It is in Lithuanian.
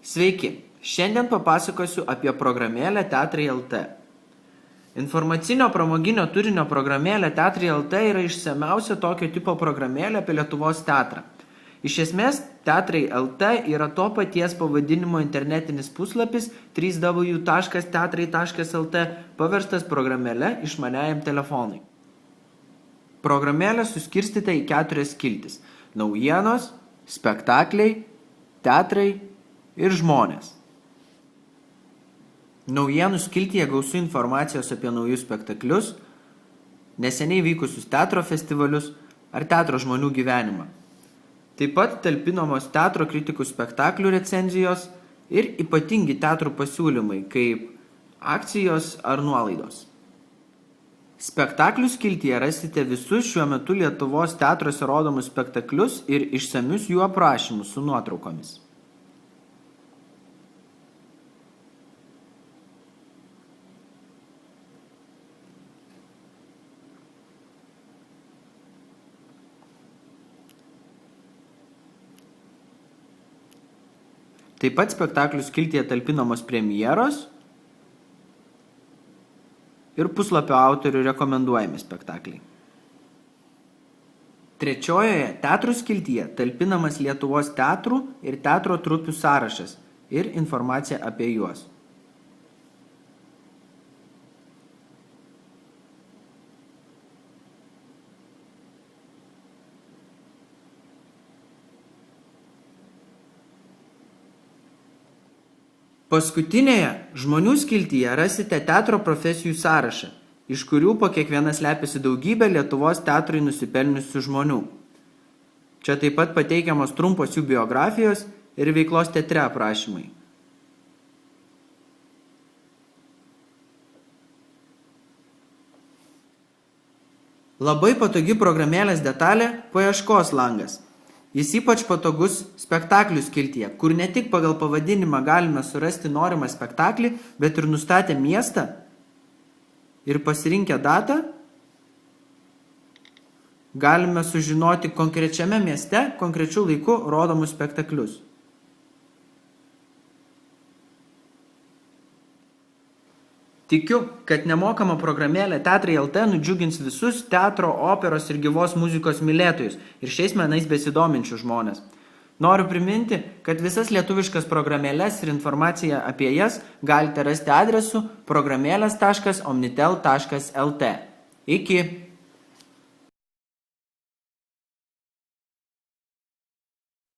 Sveiki, šiandien papasakosiu apie programėlę Teatrai LT. Informacinio pramoginio turinio programėlė Teatrai LT yra išsamiausia tokio tipo programėlė apie Lietuvos teatrą. Iš esmės, Teatrai LT yra to paties pavadinimo internetinis puslapis www.teatrai.lt paverstas programėle išmaniajam telefonui. Programėlė suskirstyta į 4 skiltis – naujienos, spektakliai, teatrai ir žmonės. Naujienų skiltyje gausu informacijos apie naujus spektaklius, neseniai vykusius teatro festivalius ar teatro žmonių gyvenimą. Taip pat talpinamos teatro kritikų spektaklių recenzijos ir ypatingi teatrų pasiūlymai, kaip akcijos ar nuolaidos. Spektaklių skiltyje rasite visus šiuo metu Lietuvos teatruose rodomus spektaklius ir išsamius jų aprašymus su nuotraukomis. Taip pat spektaklių skiltyje talpinamos premjeros ir puslapio autorių rekomenduojami spektakliai. Trečiojoje teatrų skiltyje talpinamas Lietuvos teatrų ir teatro trupių sąrašas ir informacija apie juos. Paskutinėje žmonių skiltyje rasite teatro profesijų sąrašą, iš kurių po kiekvieną slepiasi daugybė Lietuvos teatrui nusipelniusių žmonių. Čia taip pat pateikiamos trumpos jų biografijos ir veiklos teatre aprašymai. Labai patogi programėlės detalė – paieškos langas. Jis ypač patogus spektaklių skiltyje, kur ne tik pagal pavadinimą galime surasti norimą spektaklį, bet ir nustatę miestą ir pasirinkę datą, galime sužinoti konkrečiame mieste, konkrečiu laiku rodomus spektaklius. Tikiu, kad nemokama programėlė Teatrai LT nudžiugins visus teatro, operos ir gyvos muzikos mylėtojus ir šiais menais besidominčių žmonės. Noriu priminti, kad visas lietuviškas programėlės ir informaciją apie jas galite rasti adresu programėlės.omnitel.lt. Iki!